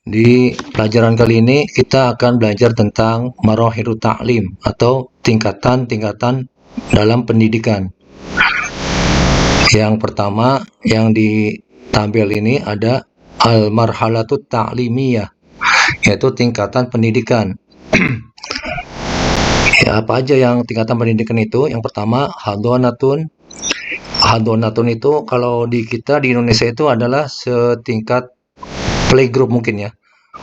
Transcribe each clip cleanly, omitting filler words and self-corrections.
Di pelajaran kali ini kita akan belajar tentang marahilut ta'lim atau tingkatan-tingkatan dalam pendidikan. Yang pertama yang ditampil ini ada al-marhalatut ta'limiyah, yaitu tingkatan pendidikan. Ya, apa aja yang tingkatan pendidikan itu? Yang pertama, hadonatun. Hadonatun itu kalau di kita di Indonesia itu adalah setingkat playgroup mungkin ya.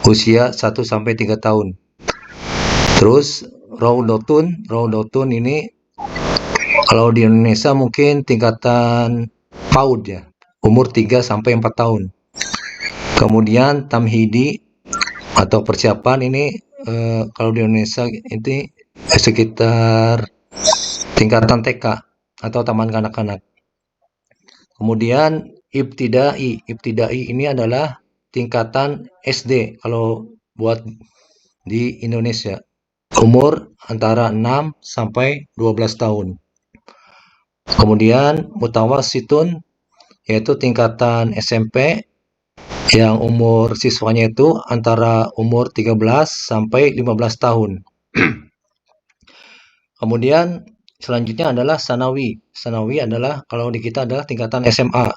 Usia 1 sampai 3 tahun. Terus raudotun ini kalau di Indonesia mungkin tingkatan PAUD ya. Umur 3 sampai 4 tahun. Kemudian tamhidi atau persiapan ini kalau di Indonesia ini sekitar tingkatan TK atau taman kanak-kanak. Kemudian ibtidai ini adalah tingkatan SD kalau buat di Indonesia. Umur antara 6 sampai 12 tahun. Kemudian mutawassitun yaitu tingkatan SMP yang umur siswanya itu antara umur 13 sampai 15 tahun. Kemudian selanjutnya adalah sanawi. Sanawi adalah kalau di kita adalah tingkatan SMA,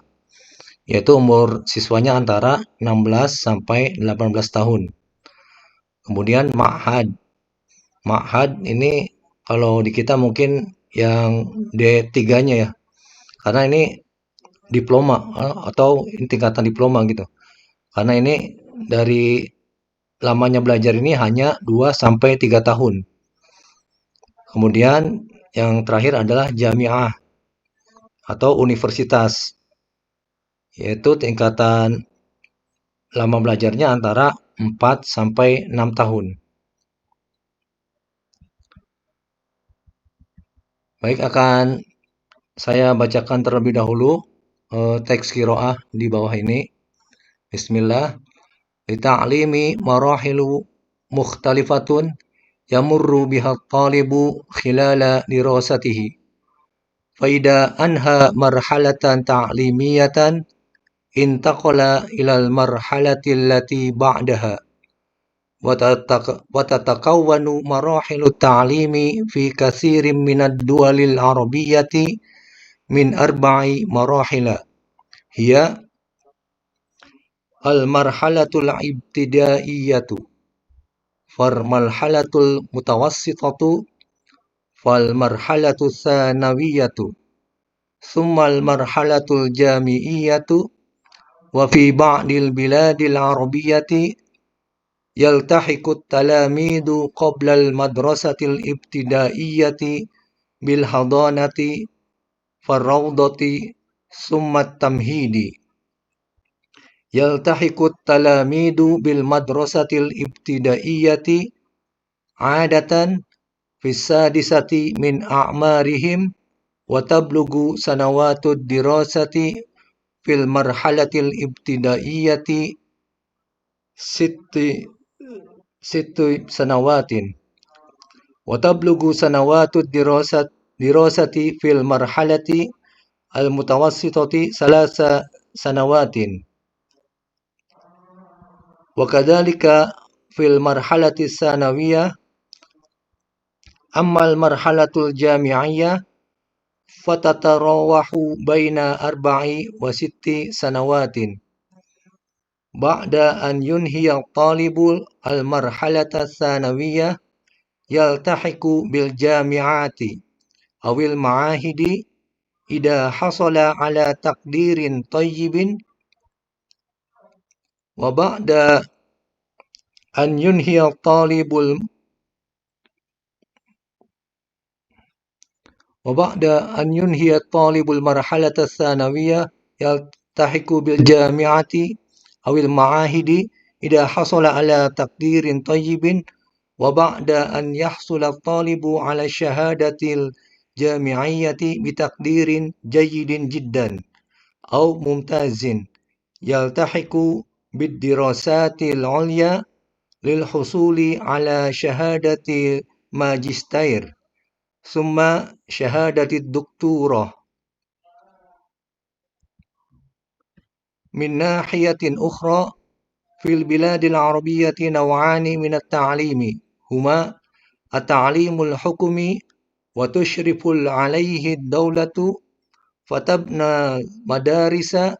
yaitu umur siswanya antara 16 sampai 18 tahun. Kemudian ma'had. Ma'had ini kalau di kita mungkin yang D3-nya ya. Karena ini diploma atau tingkatan diploma gitu. Karena ini dari lamanya belajar ini hanya 2 sampai 3 tahun. Kemudian yang terakhir adalah jamiah atau universitas, yaitu tingkatan lama belajarnya antara 4 sampai 6 tahun. Baik, akan saya bacakan terlebih dahulu teks qiraah di bawah ini. Bismillah. Lita'limi marahilu mukhtalifatun yamurru biha talibu khilala dirasatihi. Faida anha marhalatan ta'limiyatan intaqala ilal marhalati allati ba'daha. وتتكون مراحل التعليم في كثير من الدول العربية من 4 مراحل هي المرحلة الابتدائية فالمرحلة المتوسطة فالمرحلة الثانوية ثم المرحلة الجامعية وفي بعض البلاد العربية يلتحق التلاميذ قبل المدرسة الابتدائية بالحضانة فالروضة ثم التمهيد. يلتحق التلاميذ بالمدرسة الابتدائية عادة في السادسة من أعمارهم وتبلغ سنوات الدراسة في المرحلة الابتدائية 6 سنوات وتبلغ سنوات الدراسة في المرحلة المتوسطة 3 سنوات وكذلك في المرحلة الثانوية. أما المرحلة الجامعية فتتراوح بين 4 و6 سنوات بعد أن ينهي الطالب المرحلة الثانوية يلتحق بالجامعات أو المعاهد إذا حصل على تقدير طيب. وبعد أن ينهي الطالب المرحلة الثانوية يلتحق بالجامعة أو المعاهد إذا حصل على تقدير طيب. وبعد أن يحصل الطالب على الشهادة الجامعية بتقدير جيد جدا أو ممتاز يلتحق بالدراسات العليا للحصول على شهادة ماجستير ثم شهادة الدكتوراه. من ناحية أخرى fil biladil arabiyyati naw'ani min at-ta'limi huma at-ta'limul hukmi wa tushriful alaihi ad-dawlatu fatabna madarisa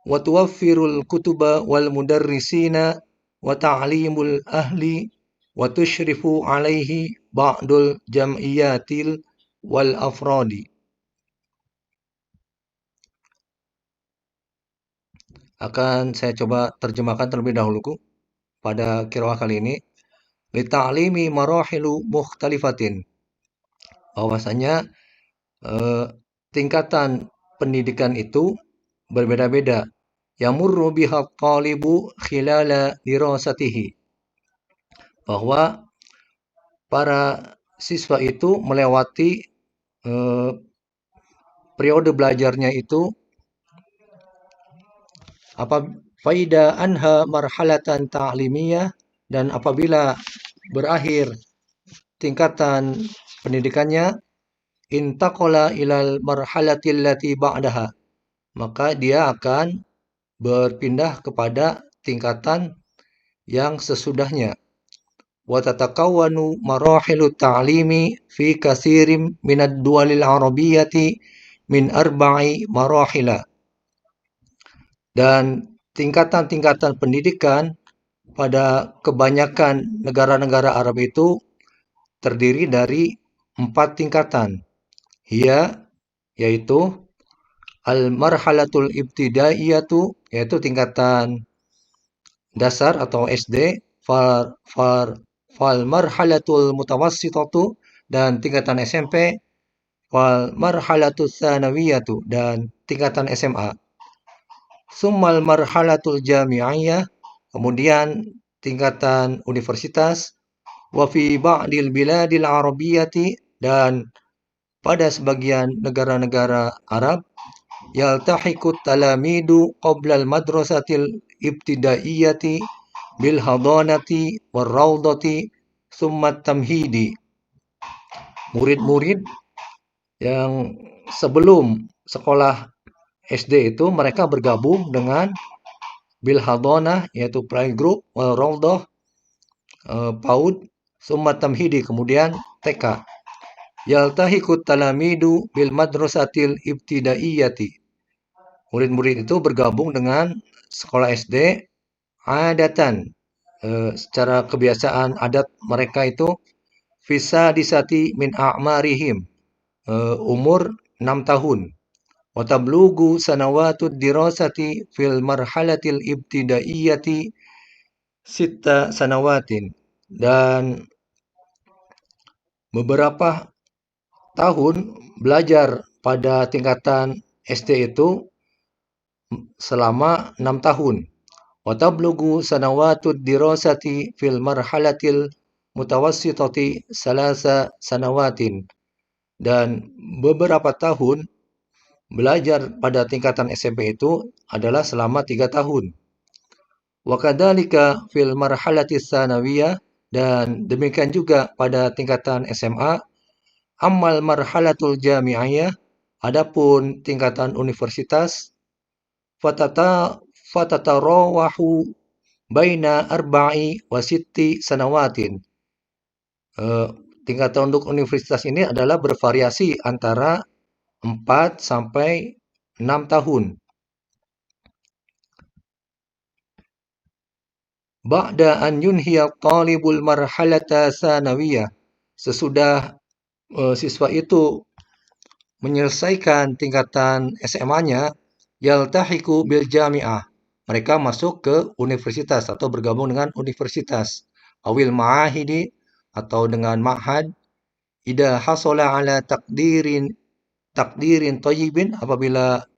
wa tuwaffirul kutuba wal mudarrisina wa ta'limul ahli wa tushrifu alaihi ba'dul jam'iyatil wal afradi. Akan saya coba terjemahkan terlebih dahulu pada qiraah kali ini. Li ta'limi marahilu mukhtalifatin. Bahwasanya tingkatan pendidikan itu berbeda-beda. Yamurru biha talibu khilala dirasatihi. Bahwa para siswa itu melewati periode belajarnya itu faida anha marhalatan ta'limiyah, dan apabila berakhir tingkatan pendidikannya intaqala ilal marhalatil lati ba'daha, maka dia akan berpindah kepada tingkatan yang sesudahnya. Wa tatakawwanu marahilut ta'limi fi katsirin minad duwalil arabiyyati min arba'i marahila. Dan tingkatan-tingkatan pendidikan pada kebanyakan negara-negara Arab itu terdiri dari 4 tingkatan. Yaitu al-marhalatul ibtidaiyatu, yaitu tingkatan dasar atau SD, fal marhalatul mutawassitatu, dan tingkatan SMP, fal marhalatul tsanawiyatu, dan tingkatan SMA. Summal marhalatul jami'iyah, kemudian tingkatan universitas, wa fi ba'dil biladil arabiyyati, dan pada sebagian negara-negara Arab, yaltahiqut talamidu qoblal madrasatil ibtidaiyati bil hadanati war raudati summa tamhidi. Murid-murid yang sebelum sekolah SD itu mereka bergabung dengan bil hadanah, yaitu playgroup, wal raudah, PAUD, summa tamhidi, kemudian TK. Yaltahiqut talamidu bil madrasatil ibtidaiyati. Murid-murid itu bergabung dengan sekolah SD adatan, secara kebiasaan adat mereka itu fisa disati min a'marihim, umur 6 tahun. Wa tablugu sanawatud dirasati fil marhalatil ibtidaiyati 6 sanawatin, dan beberapa tahun belajar pada tingkatan SD itu selama 6 tahun. Wa tablugu sanawatud dirasati fil marhalatil mutawassitati 3 sanawatin, dan beberapa tahun belajar pada tingkatan SMP itu adalah selama 3 tahun. Wa kadzalika fil marhalatis tsanawiyah, dan demikian juga pada tingkatan SMA. Ammal marhalatul jami'iyah, adapun tingkatan universitas, fatatarawahu baina arba'i wa sitti sanawatin. Tingkatan untuk universitas ini adalah bervariasi antara 4 sampai 6 tahun. Ba'da an yunhiya talibul marhalata tsanawiyah, sesudah siswa itu menyelesaikan tingkatan SMA-nya, yaltahiqu bil jami'ah, mereka masuk ke universitas atau bergabung dengan universitas, awil ma'ahidi, atau dengan ma'had, idza hasala ala takdirin thayyibin, apabila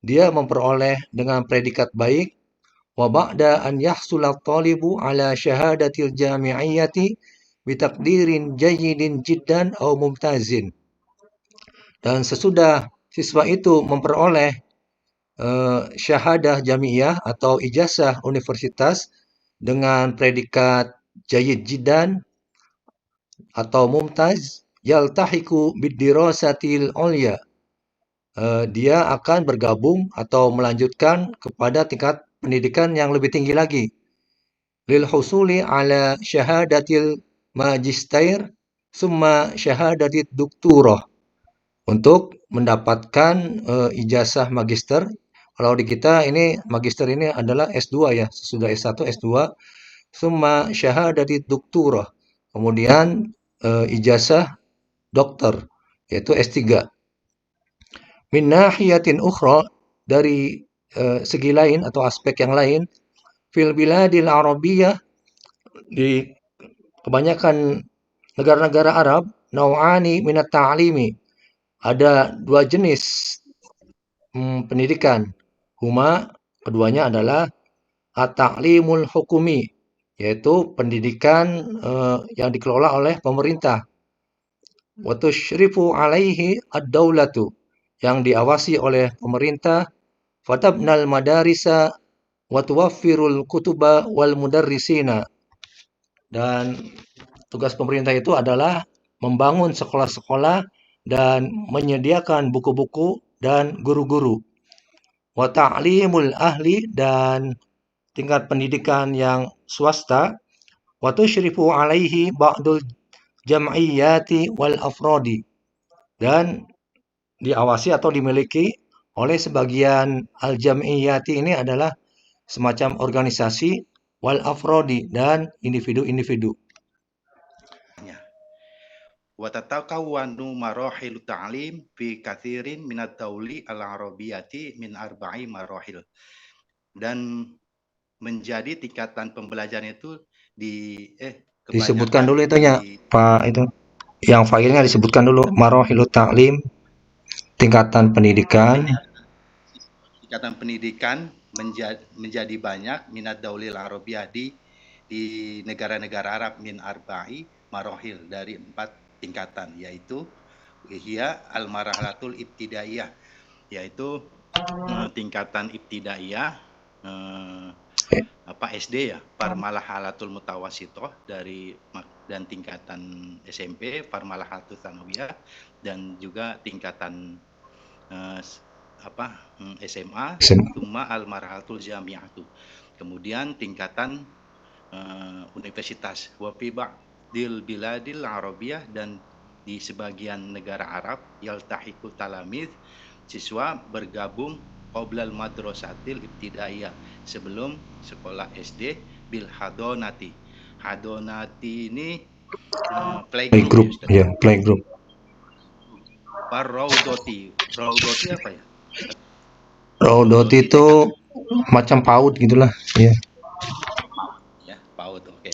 dia memperoleh dengan predikat baik. Wa ba'da an yahsula talibu ala syahadatil jami'iyati bitakdirin jayyidin jiddan aw mumtazin, dan sesudah siswa itu memperoleh syahadah jami'iyah atau ijazah universitas dengan predikat jayyid jiddan atau mumtaz, yaltahiqu bid-dirasatil ulya, dia akan bergabung atau melanjutkan kepada tingkat pendidikan yang lebih tinggi lagi. Lil husuli ala syahadatil magister summa syahadatit doktorah. Untuk mendapatkan ijazah magister. Kalau di kita ini magister ini adalah S2 ya, sesudah S1, S2, summa syahadatit doktorah. Kemudian ijazah dokter, yaitu S3. Min nahiyatin ukhra, dari segi lain atau aspek yang lain, fil biladil arabiyah, di kebanyakan negara-negara Arab, nau'ani minat ta'limi, ada dua jenis pendidikan. Huma, keduanya adalah at-ta'limul hukumi, yaitu pendidikan yang dikelola oleh pemerintah. Wa tusyrifu alaihi ad-daulatu, yang diawasi oleh pemerintah. Fatabnal madarisa wa tuwaffirul kutuba wal mudarrisina. Dan tugas pemerintah itu adalah membangun sekolah-sekolah dan menyediakan buku-buku dan guru-guru. Wa ta'limul ahli, dan tingkat pendidikan yang swasta. Wa tusyrifu alaihi ba'dul jam'iyyati wal afrodi, dan diawasi atau dimiliki oleh sebagian al-jam'iyyati, ini adalah semacam organisasi, wal afrodi, dan individu-individu. Wa tatakawwanu marahil ta'lim fi katsirin minad dauli al-arabiyyati min arba'i marahil. Dan menjadi tingkatan pembelajaran itu disebutkan dulu itunya, Pak, itu yang filenya disebutkan dulu, marahil ta'lim, tingkatan pendidikan. Tingkatan pendidikan menjadi banyak minat daulil arabiyah di negara-negara Arab min arba'i marahil, dari 4 tingkatan, yaitu hiya al-marhalatul ibtidaiyah, yaitu tingkatan ibtidaiyah SD ya, parmalahalatul mutawasitoh, dan tingkatan SMP parmalahalatul tsanawiyah, dan juga tingkatan SMA, Tuma al-marhalatul jami'atu, kemudian tingkatan universitas. Wa fi ba'dil biladil arabiyah, dan di sebagian negara Arab, yaltahiqu talamid, siswa bergabung qoblal madrasatil ibtidaiyah, sebelum sekolah SD, bil hadonati. Hadonati ini playgroup ya, playgroup. Raudoti apa ya? Raudoti itu macam PAUD gitulah, ya. Ya, PAUD, oke.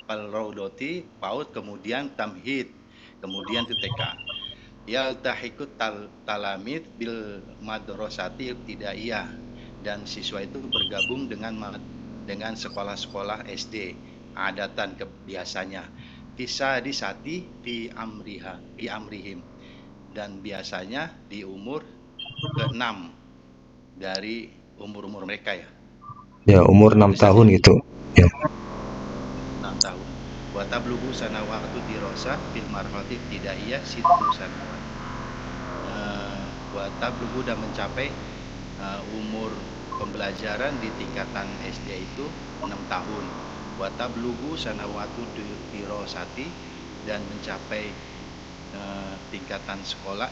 Raudoti, PAUD, kemudian tamhid, kemudian TK. Yaltahiqut talamid bil madrasati ibtidaiyah, dan siswa itu bergabung dengan sekolah-sekolah SD, adatan biasanya bisa disati fi amrihim, dan biasanya di umur ke-6 dari umur mereka ya. Ya, umur 6 tahun gitu. Ya. 6 tahun. Wa tablughu sanawatu dirasah fil marhalati ibtidaiyah 6 sanawat. Wa tablughu, dan mencapai umur pembelajaran di tingkatan SD itu 6 tahun. Wa tablughu sanawatu dirasati, dan mencapai tingkatan sekolah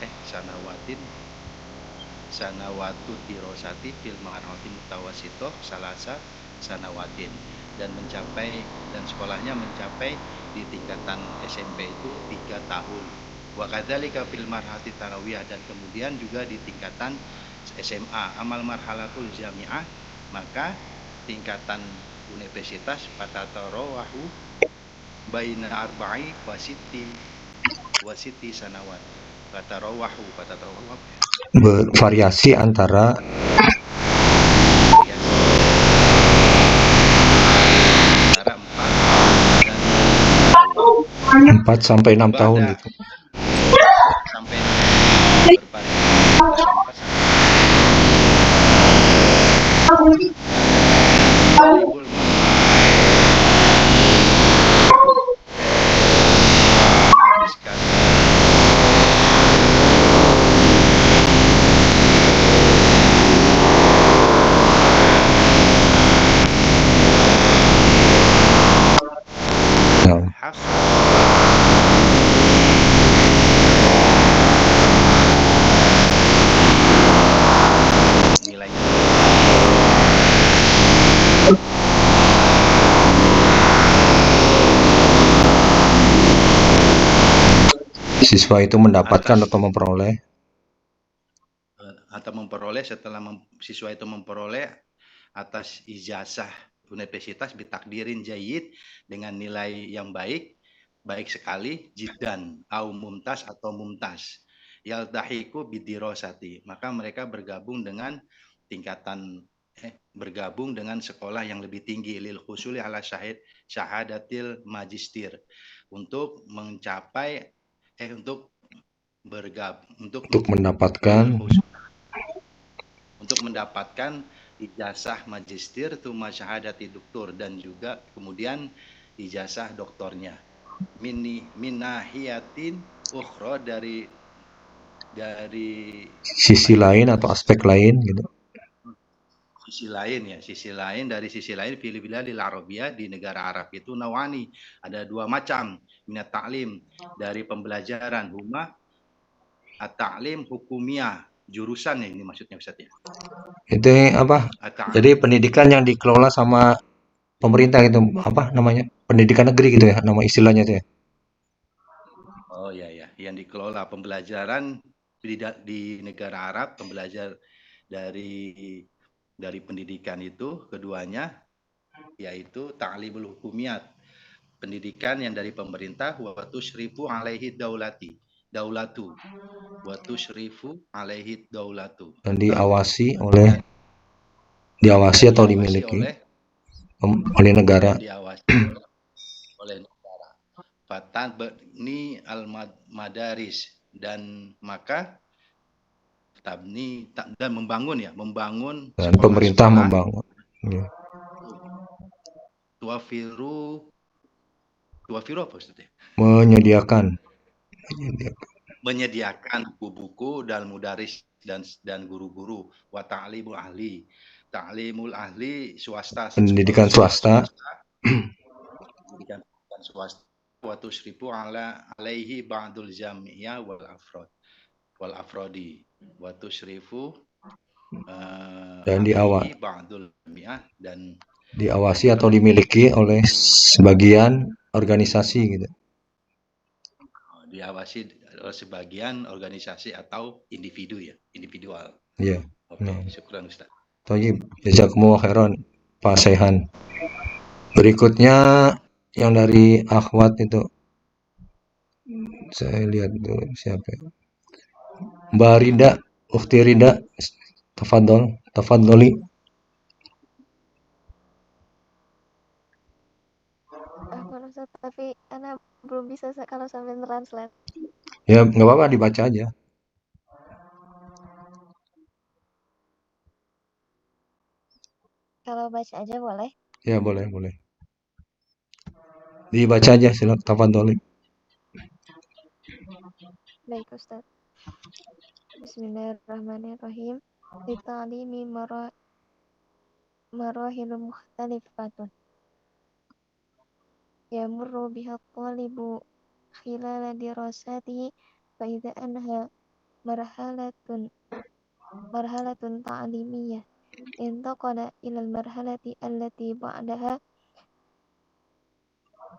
sanawatu dirasati fil marhalati mutawasitoh salasa sanawatin, dan sekolahnya mencapai di tingkatan SMP itu 3 tahun. Wa kadzalika fil marhalati tsanawiyah, dan kemudian juga di tingkatan SMA. Amal marhalatul jami'ah, maka tingkatan universitas fatatarawahu baina arba'i wasiti sanawat. Fatatarawahu bervariasi antara 4 sampai 6 tahun gitu. Sampai Siswa itu mendapatkan atas atau memperoleh atau memperoleh setelah siswa itu memperoleh atas ijazah universitas bitakdirin jayid dengan nilai yang baik, baik sekali, jiddan au mumtaz atau mumtaz. Yaltahiku bidirosati, maka mereka bergabung dengan tingkatan bergabung dengan sekolah yang lebih tinggi lil husuli ala syahadatil magistir untuk mencapai untuk untuk mendapatkan lil husul untuk mendapatkan ijazah magistir tuma syahadati doktor dan juga kemudian ijazah doktornya minahiyatin ukhra dari apa sisi ya lain atau aspek lain gitu. sisi lain dari sisi lain fil biladil arabiyah di negara Arab itu nawani ada dua macam minat ta'lim dari pembelajaran huma at-ta'lim hukumiyah jurusan ini maksudnya Ustaz ya. Itu apa? At-ta'lim. Jadi pendidikan yang dikelola sama pemerintah gitu, apa namanya? Pendidikan negeri gitu ya, nama istilahnya itu ya. Oh ya ya, yang dikelola pembelajaran di negara Arab, pembelajar dari pendidikan itu keduanya yaitu ta'limul hukumiyat, pendidikan yang dari pemerintah wa tusyrifu alaihi daulatu wa tusyrifu alaihi daulatu Dan atau dan diawasi atau diawasi dimiliki oleh oleh negara. oleh negara. Fatan ini al madaris dan maka tabni dan membangun Dan pemerintah sekolah-sekolah membangun ya, tuafiru apa maksudnya? menyediakan Menyediakan buku-buku dan mudaris dan guru-guru wa ta'limul ahli swasta pendidikan swasta sekolah-swasta pendidikan swasta wa tusyrifu alaihi ba'dul jami'iyah wal afrodi wa tusyrifu dan alaihi ba'dul jami'iyah dan diawasi atau perlu dimiliki oleh sebagian organisasi gitu. diawasi oleh sebagian organisasi atau individual. Iya. Nah, Oke, syukran Ustaz. Thayyib. Jazakumullah khairan Pak Sehan. Berikutnya yang dari akhwat itu saya lihat dulu siapa ya? Mbak Rida, Ukhti Rida, tafadholi. Afwan Ustaz, tapi Ana belum bisa kalau sambil translate. Ya nggak apa-apa dibaca aja. Kalau baca aja boleh? Ya boleh boleh. Dibaca aja silakan tafadholi. Baik Ustaz. Bismillahirrahmanirrahim. Lita'limi marahilu mukhtalifatun. Yamurru biha talibu khilala dirasatihi fa idza anha marhalatun ta'limiyah intaqala ila al-marhalati allati ba'daha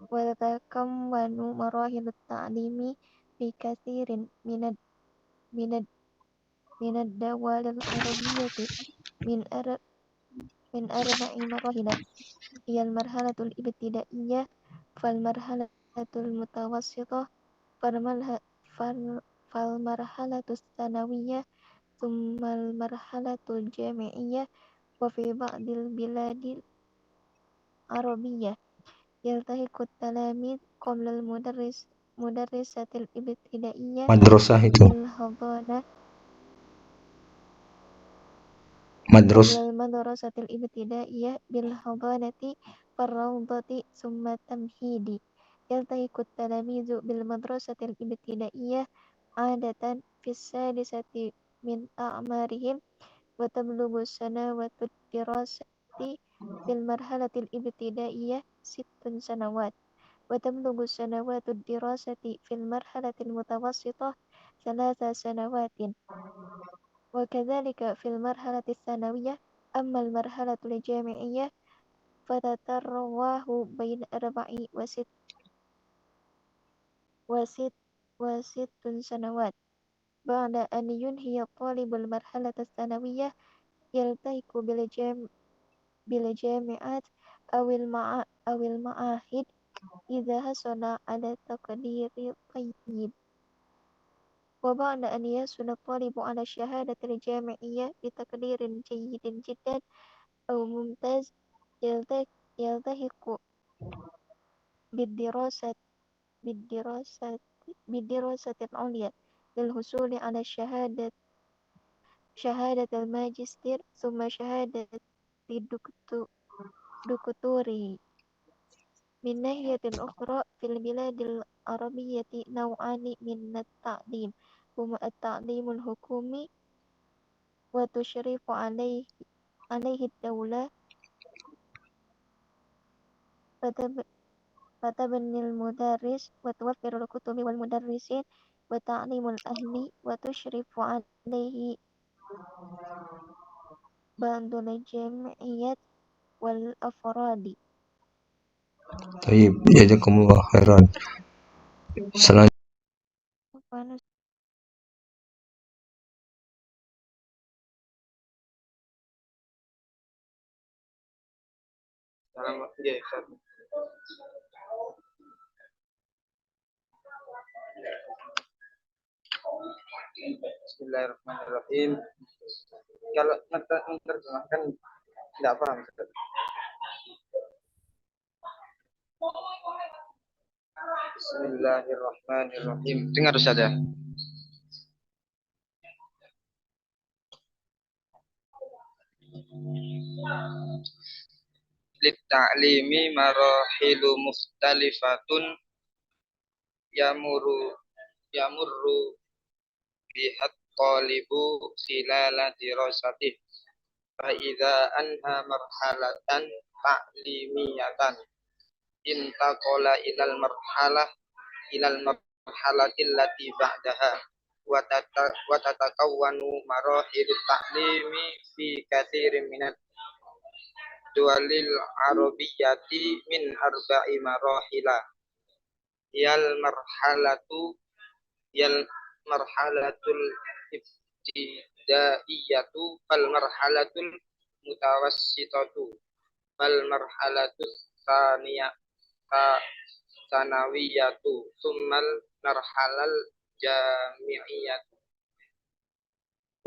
wa tatakammanu marahilut ta'limi fi katsirin minad dawal al-arabiyyati min arba'i marahila hiya al-marhalatul ibtidaiyah fal marhalatul mutawassithah fal marhalatus tsanawiyah tsummal marhalatul jami'iyah wa fi ba'dil biladil arabiyyah yaltahiqu at-talamid qabla mudarrisatil ibtidaiyah Madrasah itu. bil hadanah Madros. qabla madrasatil ibtidaiyah bil hadanati farrawdati summa tamhidi yaltahiqu at-talamizu bil madrasatil ibtidaiyah adatan fis sadisati min a'marihim wa tablughu sanawatud dirasati fil marhalatil ibtidaiyah sittun sanawat wa tablughu sanawatud dirasati fil marhalatil mutawassithah thalatha sanawatin wa kadzalika fil marhalatis tsanawiyah amma al marhalatul jami'iyah fatatarwahu bain arba'i wa sit و6 سنوات. بعد أن ينهي الطالب المرحلة الثانوية يلتحق بالجامعات أو المعاهد إذا حصل على تقدير طيب. وبعد أن يحصل الطالب على الشهادة الجامعية بتقدير جيد جدا أو ممتاز يلتحق بالدراسة العليا للحصول على شهادة الماجستير ثم شهادة الدكتوراه. من ناحية أخرى في البلاد العربية نوعان من التعليم هما التعليم الحكومي وتشرف عليه الدولة فتبني المدرس وتوفر الكتب والمدرسين، والتعليم الأهلي وتشرف عليه بعض الجمعيات والأفراد. طيب جزاكم الله خيرا. Selanjutnya Bismillahirrahmanirrahim. Kalau menerjemahkan tidak paham. Bismillahirrahmanirrahim. Dengar saja. Litta'limi marahilu mukhtalifatun yamurru bihat talibu khilala dirasatih fa idza anha marhalatan ta'limiyatan intaqala ilal marhalatil lati ba'daha wa tatakawwanu marahilut ta'limi fi katsirin minat dualil arabiyyati min arba'i marahila yal marhalatul ibtidaiyatu fal marhalatul mutawassitatu fal marhalatus sanawiyatu summal marhalal jami'iyatu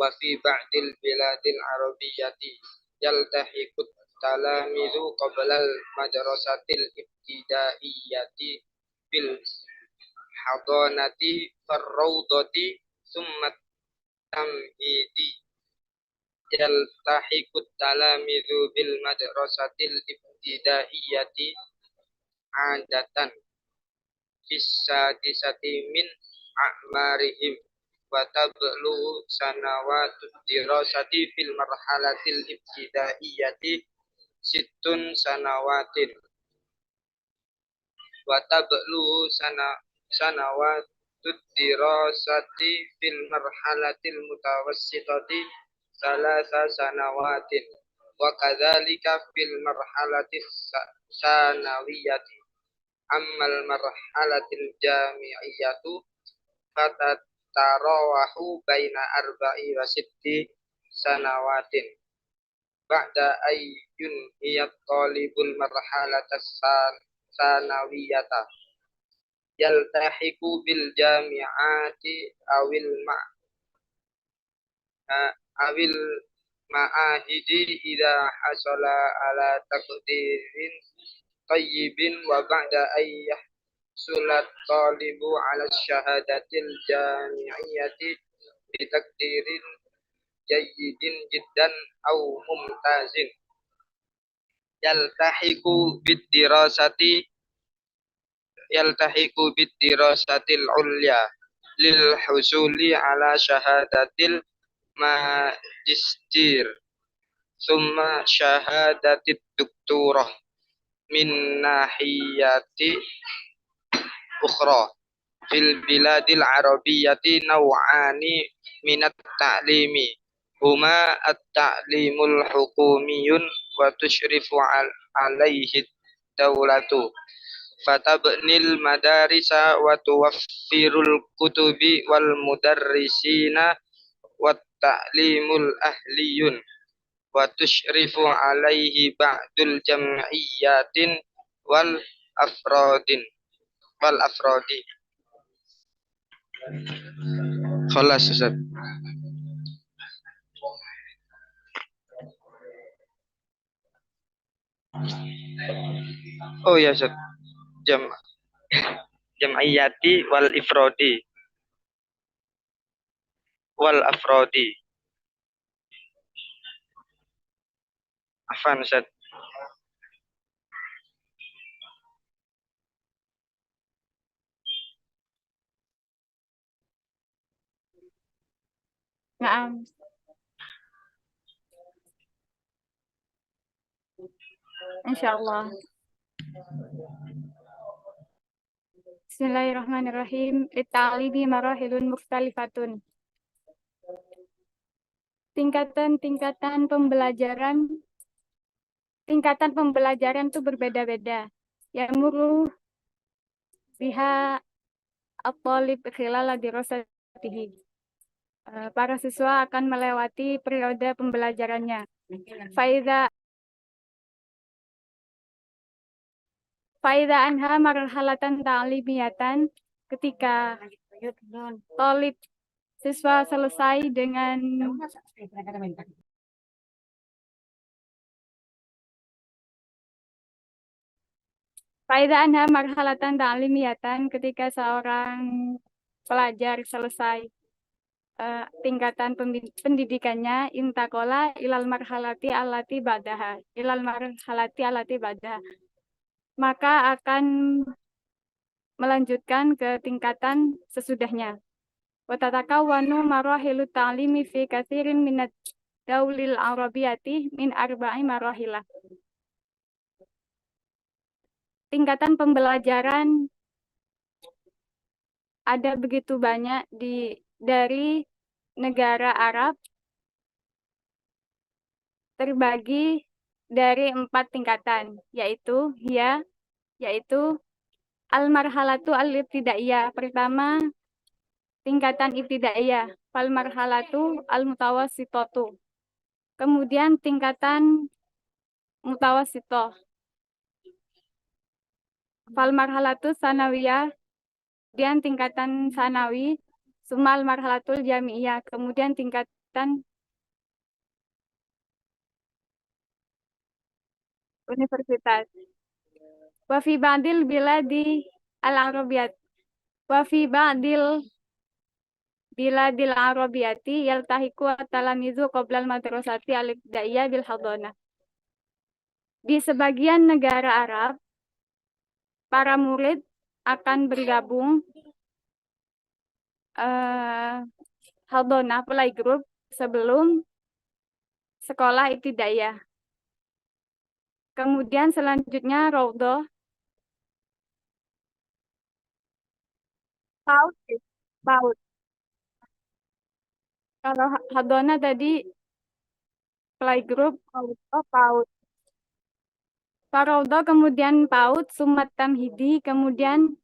wa fi ba'dil biladil arabiyyati yaltahiqut talamizu qablal madrasatil ibtidaiyati bil hadanati farrawdati summat tamhidi yaltahiqut talamizu bil madrasatil ibtidaiyati adatan fisadisati min a'marihim wa tablu sanawatud dirasati fil marhalatil ibtidaiyati sittun sanawatin wa tablu sanawatud dirasati fil marhalatil mutawassitati salasa sanawatin wa kadzalika fil marhalatis sanawiyati ammal marhalatil jami'iyatu fatatarawahu baina arba'i wa sitti sanawatin ba'da ayyun hiyat talibul marhalatas sanawiyata yaltahiqu bil jami'ati awil ma'ahidi idza hasala ala taqdirin tayyibin wa ba'da ayyah sulat talibu ala syahadatil jami'iyati bitakdirin jayyidin jiddan au mumtazin yaltahiqu biddirasatil ulya lil husuli ala syahadatil majistir summa syahadatit doktorah min nahiyati ukhra fil biladil arabiyyati naw'ani minat ta'limi huma at-ta'limul hukumiyun wa tushrifu alaihi dawlatu fatabnil madarisa wa tuwaffirul kutubi wal mudarrisina wat ta'limul ahliyun wa tusyrifu alaihi ba'dul jam'iyatin wal afrodin wal afrodi. Khalas Ustaz. Oh ya Ustaz. Jam'iyati wal ifrodi wal afrodi. Afan Ustaz. Naam. Insyaallah. Bismillahirrahmanirrahim. Litta'alimi marahilun mukhtalifatun. Tingkatan pembelajaran itu berbeda-beda. Yamuru biha at-talib khilala dirasatihi. Para siswa akan melewati periode pembelajarannya. Faida anha marhalatan ta'limiyatan, ketika talib siswa selesai dengan faida anha marhalatan ta'limiyatan, ketika seorang pelajar selesai tingkatan pendidikannya, intakola ilal marhalati allati ba'daha, maka akan melanjutkan ke tingkatan sesudahnya. Wa tatakawwanu marahilu ta'limi fi katsirin minad daulil arabiyati min arba'i marahilah. Tingkatan pembelajaran ada begitu banyak dari negara Arab, terbagi dari 4 tingkatan, yaitu al-marhalatu al-ibtidaiyah. Pertama, tingkatan ibtidaiyah. Fal marhalatu al-mutawassithatu. Kemudian tingkatan mutawassithah. Fal marhalatu sanawiyah. Kemudian tingkatan sanawi. Sumal marhalatul jami'iyah. Kemudian tingkatan universitas. Wa fi ba'dil biladi al-arabiyat. Wa fi ba'dil biladil arabiyati yaltahiqu at-talamizu qabla al-madrasati al-ibtidaiyah bil hadana. Di sebagian negara Arab, para murid akan bergabung hadana playgroup sebelum sekolah ibtidaiyah. Kemudian selanjutnya raudhah, PAUD. Kalau hadana tadi playgroup, PAUD. Raudhah kemudian PAUD, sumat tamhidi, kemudian